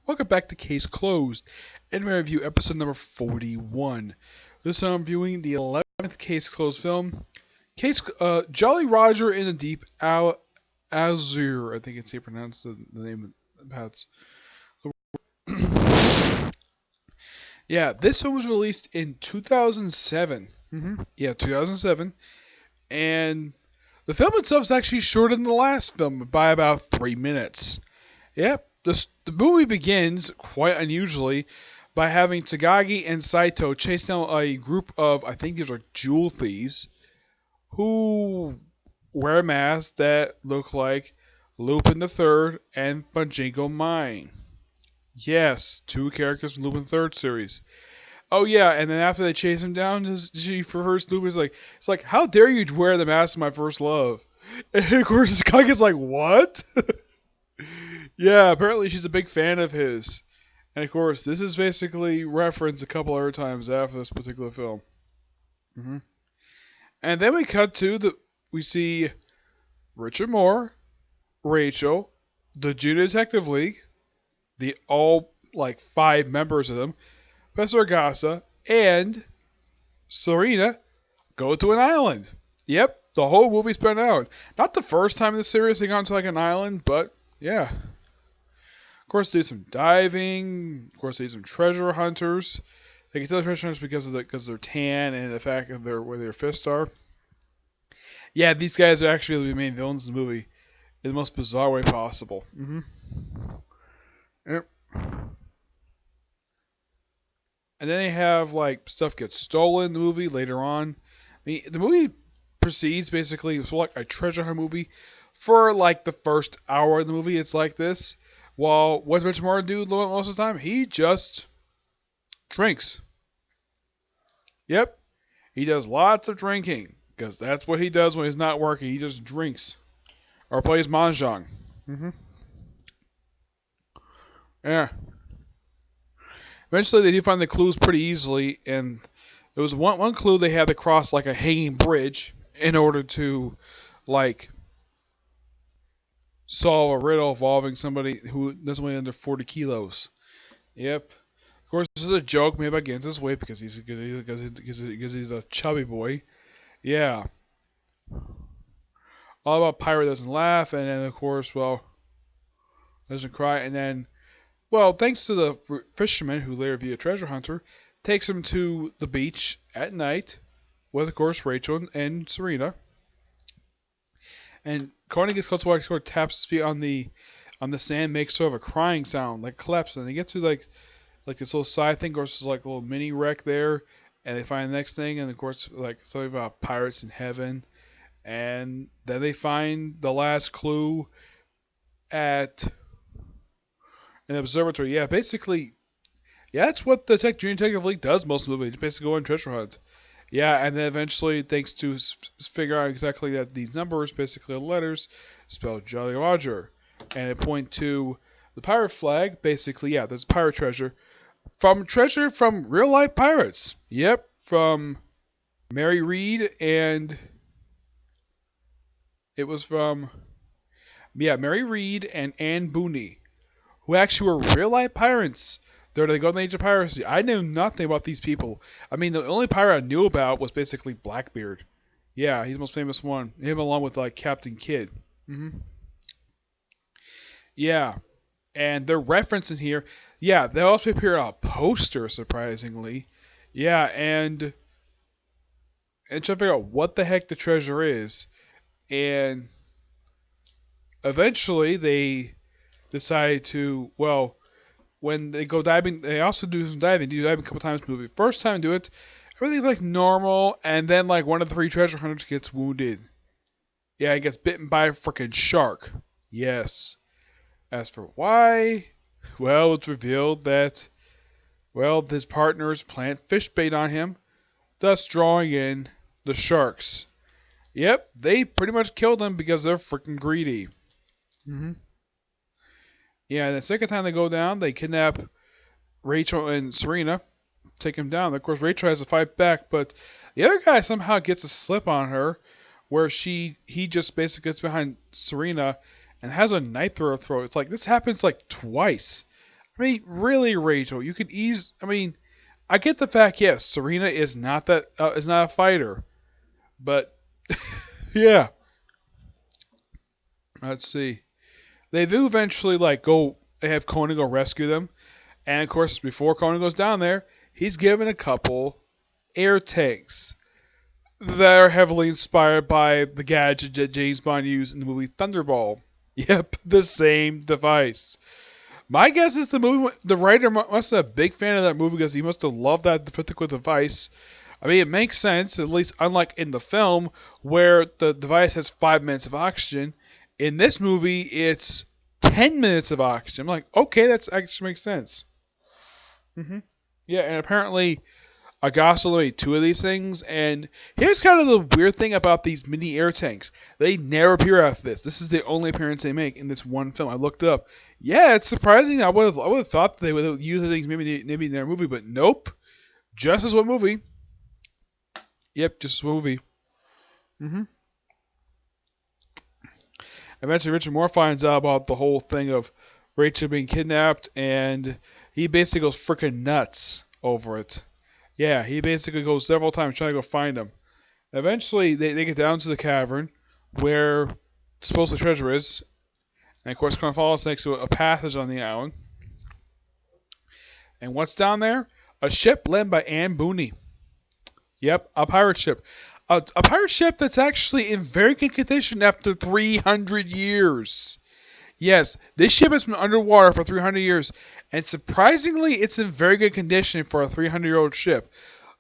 Welcome back to Case Closed, and we review episode number 41. This time I'm viewing the 11th Case Closed film, Jolly Roger in the Deep Azure. I think it's how you pronounce the name of the paths. Yeah, this film was released in 2007. Yeah, 2007. And the film itself is actually shorter than the last film by about 3 minutes. Yep, the movie begins, quite unusually, by having Tagagi and Saito chase down a group of, I think these are jewel thieves, who wear masks that look like Lupin the Third and Pachinko Mine. Yes, two characters from Lupin the Third series. Oh yeah, and then after they chase him down, she refers to Lupin it's like, how dare you wear the mask of my first love? And of course, Kage's like, what? Yeah, apparently she's a big fan of his. And of course, this is basically referenced a couple other times after this particular film. And then we cut to we see Richard Moore, Rachel, the Junior Detective League, the all like 5 members of them, Professor Agasa, and Serena go to an island. Yep, the whole movie spent out. Not the first time in the series they got to like an island, but yeah. Of course, they do some diving. Of course, they do some treasure hunters. They can tell the treasure hunters because of their tan and the fact of where their fists are. Yeah, these guys are actually the main villains in the movie in the most bizarre way possible. Yep. And then they have like stuff gets stolen in the movie later on. I mean, the movie proceeds basically sort of like a treasure hunt movie for like the first hour of the movie. It's like this. While what does Richard Moore do most of the time? He just drinks. Yep. He does lots of drinking. Because that's what he does when he's not working. He just drinks. Or plays mahjong. Yeah. Eventually they do find the clues pretty easily. And there was one clue they had to cross like a hanging bridge in order to like solve a riddle involving somebody who doesn't weigh under 40 kilos. Yep. Of course, this is a joke made by Gant's weight because he's a chubby boy. Yeah. All about pirate doesn't laugh, and then of course, well, doesn't cry, and then, well, thanks to the fisherman who later be a treasure hunter, takes him to the beach at night with, of course, Rachel and Serena. And Courtney gets close to water, sort of taps his feet on the sand, makes sort of a crying sound, like collapse, and they get to like this little side thing, of course, there's like a little mini wreck there, and they find the next thing, and of course, like something about pirates in heaven, and then they find the last clue at an observatory. Yeah, basically, yeah, that's what the Junior Detective League does most of the movie. Just basically go on treasure hunt. Yeah, and then eventually, thanks to figure out exactly that these numbers, basically are letters, spelled Jolly Roger, and it point to the pirate flag. Basically, yeah, there's pirate treasure from real life pirates. Yep, from Mary Reed and it was from Mary Reed and Anne Booney, who actually were real life pirates. They're the golden age of piracy. I knew nothing about these people. I mean, the only pirate I knew about was basically Blackbeard. Yeah, he's the most famous one. Him along with like Captain Kidd. Yeah, and they're referencing here. Yeah, they also appear on a poster, surprisingly. Yeah, and trying to figure out what the heck the treasure is. And eventually they decide to, well, when they go diving, they also do some diving. They do diving a couple times in the movie. First time do it, everything's like normal, and then like one of the 3 treasure hunters gets wounded. Yeah, he gets bitten by a freaking shark. Yes. As for why, well, it's revealed that, well, his partners plant fish bait on him, thus drawing in the sharks. Yep, they pretty much killed him because they're freaking greedy. Yeah, and the second time they go down, they kidnap Rachel and Serena, take him down. Of course, Rachel has to fight back, but the other guy somehow gets a slip on her, where he just basically gets behind Serena and has a knife through her throat. It's like this happens like twice. I mean, really, Rachel, you could ease. I mean, I get the fact. Yes, Serena is not a fighter, but yeah. Let's see. They do eventually like go. They have Conan go rescue them, and of course, before Conan goes down there, he's given a couple air tanks that are heavily inspired by the gadget that James Bond used in the movie Thunderball. Yep, the same device. My guess is the writer must have been a big fan of that movie because he must have loved that particular device. I mean, it makes sense, at least unlike in the film where the device has 5 minutes of oxygen. In this movie, it's 10 minutes of oxygen. I'm like, okay, that actually makes sense. Yeah, and apparently Agasa made two of these things. And here's kind of the weird thing about these mini air tanks: they never appear after this. This is the only appearance they make in this one film. I looked it up. Yeah, it's surprising. I would have thought they would have used things maybe in their movie, but nope. Just as one movie. Yep, just a movie. hmm Eventually, Richard Moore finds out about the whole thing of Rachel being kidnapped, and he basically goes freaking nuts over it. Yeah, he basically goes several times trying to go find him. Eventually, they get down to the cavern where supposed the treasure is, and of course, Cornwallis makes a passage on the island. And what's down there? A ship led by Anne Booney. Yep, a pirate ship. A pirate ship that's actually in very good condition after 300 years. Yes, this ship has been underwater for 300 years, and surprisingly, it's in very good condition for a 300-year-old ship.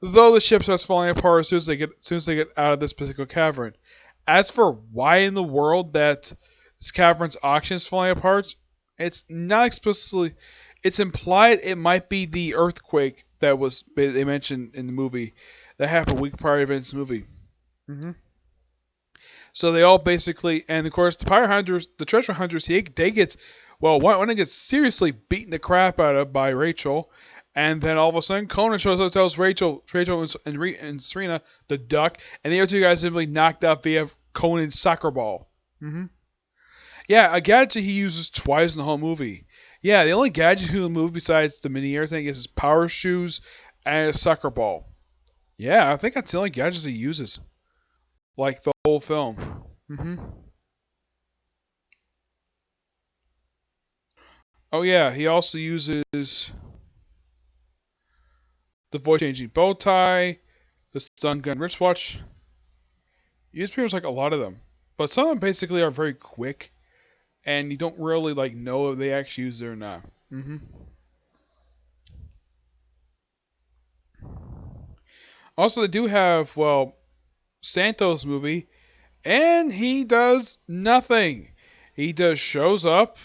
Though the ship starts falling apart as soon as they get out of this particular cavern. As for why in the world that this cavern's oxygen is falling apart, it's not explicitly. It's implied it might be the earthquake that was they mentioned in the movie that happened a week prior to this movie. hmm So they all basically, and of course, the pirate hunters, the treasure hunters, they get, well, one gets seriously beaten the crap out of by Rachel, and then all of a sudden Conan shows up, tells Rachel and Serena to duck, and the other two guys simply knocked out via Conan's soccer ball. hmm Yeah, a gadget he uses twice in the whole movie. Yeah, the only gadget in the movie besides the mini air thing is his power shoes and a soccer ball. Yeah, I think that's the only gadgets he uses, like the whole film. hmm Oh yeah, he also uses the voice changing bow tie, the stun gun wristwatch. He uses pretty much like a lot of them, but some of them basically are very quick, and you don't really like know if they actually use it or not. Also, they do have Santos movie, and he does nothing. He just shows up,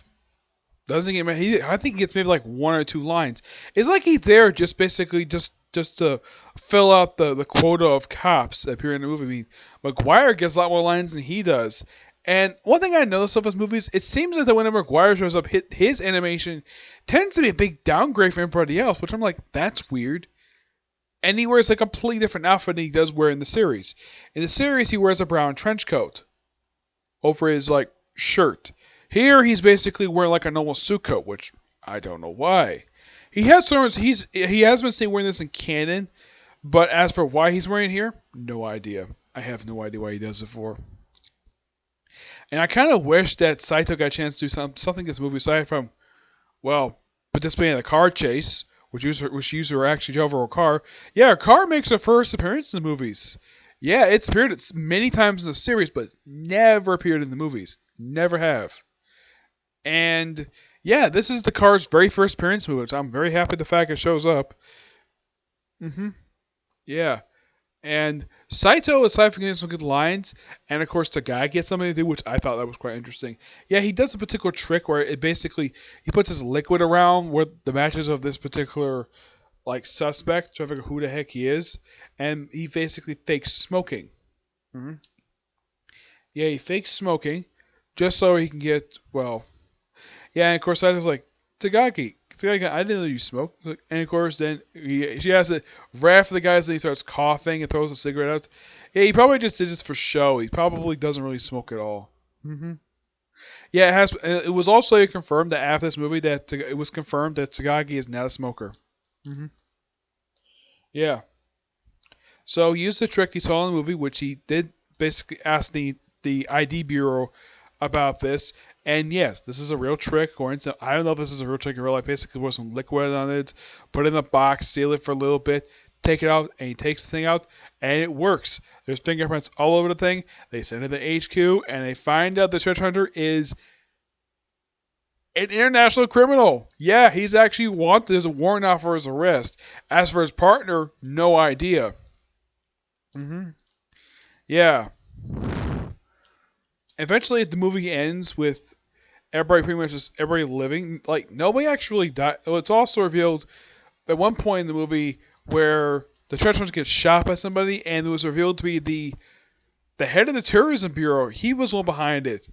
doesn't get I think he gets maybe like one or two lines. It's like he's there just basically just to fill out the quota of cops that appear in the movie. I mean, McGuire gets a lot more lines than he does. And one thing I noticed of his movies, it seems like that when McGuire shows up, his animation tends to be a big downgrade for everybody else, which I'm like, that's weird. And he wears a completely different outfit than he does wear in the series. In the series, he wears a brown trench coat over his like shirt. Here he's basically wearing like a normal suit coat, which I don't know why. He has been seen wearing this in canon, but as for why he's wearing it here, no idea. I have no idea why he does it for. And I kind of wish that Saito got a chance to do something in this movie aside from, well, participating in a car chase, which used her actually drove over a car. Yeah, her car makes her first appearance in the movies. Yeah, it's appeared many times in the series, but never appeared in the movies. Never have. And yeah, this is the car's very first appearance movie, so I'm very happy the fact it shows up. hmm Yeah. And Saito, aside from getting some good lines, and of course the guy gets something to do, which I thought that was quite interesting. Yeah, he does a particular trick where it basically he puts his liquid around where the matches of this particular like suspect, trying to figure who the heck he is, and he basically fakes smoking. hmm Yeah, he fakes smoking just so he can get Yeah, and of course I was like, Tagaki, I didn't know you smoke. And of course then she has it right after the guys, and he starts coughing and throws a cigarette out. Yeah, he probably just did this for show. He probably doesn't really smoke at all. Yeah, it has. It was also confirmed that after this movie that it was confirmed that Takagi is not a smoker. hmm Yeah. So he used the trick he saw in the movie, which he did basically ask the ID bureau about this. And yes, this is a real trick. According to, I don't know if this is a real trick in real life. Basically, put some liquid on it, put it in a box, seal it for a little bit, take it out, and he takes the thing out, and it works. There's fingerprints all over the thing. They send it to HQ, and they find out the treasure hunter is an international criminal. Yeah, he's actually wanted. There's a warrant out for his arrest. As for his partner, no idea. hmm Yeah. Eventually, the movie ends with everybody pretty much just everybody living. Like nobody actually died. Well, it's also revealed at one point in the movie where the treasure hunter gets shot by somebody, and it was revealed to be the head of the tourism bureau. He was one behind it.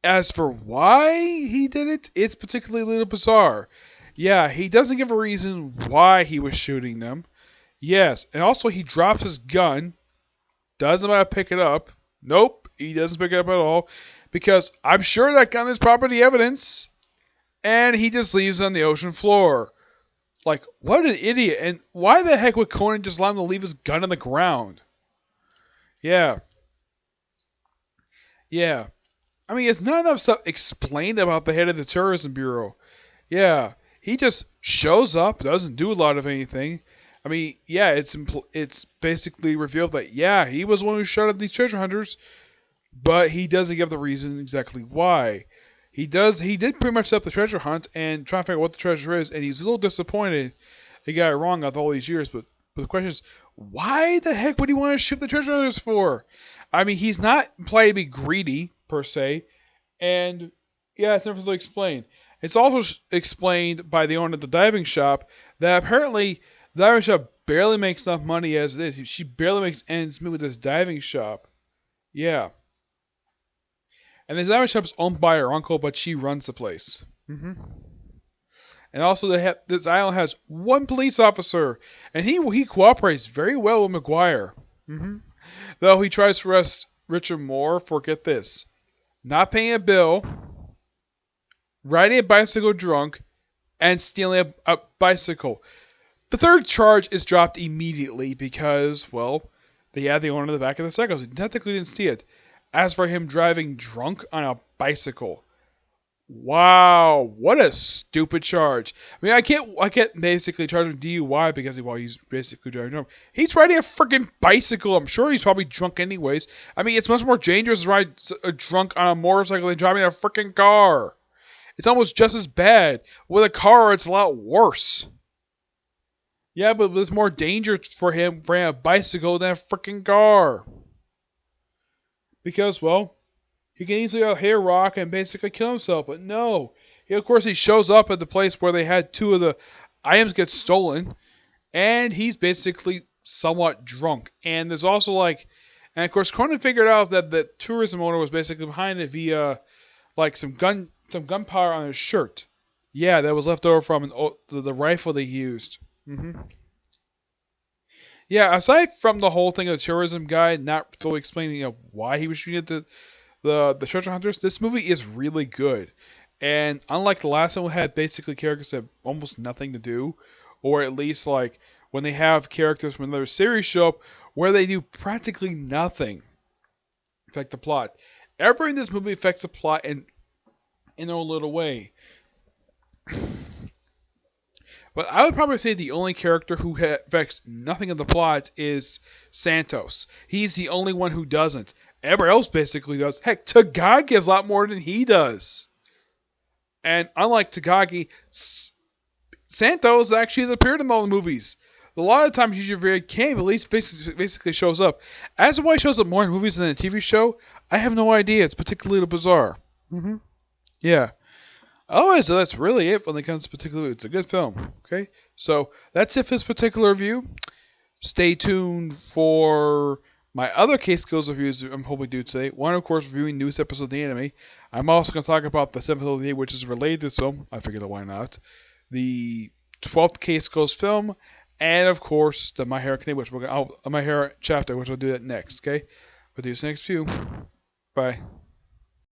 As for why he did it, it's particularly a little bizarre. Yeah, he doesn't give a reason why he was shooting them. Yes, and also he drops his gun, doesn't want to pick it up. Nope, he doesn't pick it up at all, because I'm sure that gun is property evidence, and he just leaves it on the ocean floor. Like, what an idiot, and why the heck would Conan just allow him to leave his gun on the ground? Yeah, yeah. I mean, it's not enough stuff explained about the head of the tourism bureau. Yeah, he just shows up, doesn't do a lot of anything. I mean, yeah, it's basically revealed that yeah, he was the one who shot at these treasure hunters, but he doesn't give the reason exactly why. He did pretty much set up the treasure hunt and try to figure out what the treasure is, and he's a little disappointed he got it wrong after all these years. But the question is, why the heck would he want to shoot the treasure hunters for? I mean, he's not implied to be greedy per se, and yeah, it's never really explained. It's also explained by the owner of the diving shop that apparently the diving shop barely makes enough money as it is. She barely makes ends meet with this diving shop. Yeah. And the diving shop is owned by her uncle, but she runs the place. And also, this island has one police officer, and he cooperates very well with McGuire. Though he tries to arrest Richard Moore for, get this, not paying a bill, riding a bicycle drunk, and stealing a bicycle. The third charge is dropped immediately because, well, they had the owner in the back of the cycle, so he technically didn't see it. As for him driving drunk on a bicycle, wow, what a stupid charge. I mean, I can't basically charge him DUI because he's basically driving drunk. He's riding a freaking bicycle. I'm sure he's probably drunk anyways. I mean, it's much more dangerous to ride drunk on a motorcycle than driving a freaking car. It's almost just as bad. With a car, it's a lot worse. Yeah, but there's more danger for him riding a bicycle than a freaking car. Because, well, he can easily hit a rock and basically kill himself, but no. Of course, he shows up at the place where they had two of the items get stolen, and he's basically somewhat drunk. And there's also and of course, Conan figured out that the tourism owner was basically behind it via some gunpowder on his shirt. Yeah, that was left over from the rifle they used. Yeah, aside from the whole thing of the tourism guy not fully explaining why he was shooting at the treasure hunters, this movie is really good. And unlike the last one, we had basically characters that have almost nothing to do, or at least when they have characters from another series show up where they do practically nothing affect the plot. Everybody in this movie affects the plot in their own little way. But I would probably say the only character who affects nothing of the plot is Santos. He's the only one who doesn't. Everybody else basically does. Heck, Takagi has a lot more than he does. And unlike Takagi, Santos actually has appeared in all the movies. A lot of times, usually very came, at least basically shows up. As to why he shows up more in movies than in a TV show, I have no idea. It's particularly bizarre. Yeah. Otherwise, so that's really it when it comes to particular. It's a good film. Okay, so that's it for this particular review. Stay tuned for my other case skills reviews I'm hoping to do today. One, of course, reviewing newest episode of the anime. I'm also going to talk about the 7th episode of the day, which is related to this film. I figured why not. The 12th case skills film, and of course the My Hero Academia, which My Hero chapter, which I'll do that next. Okay, we'll do this next few. Bye.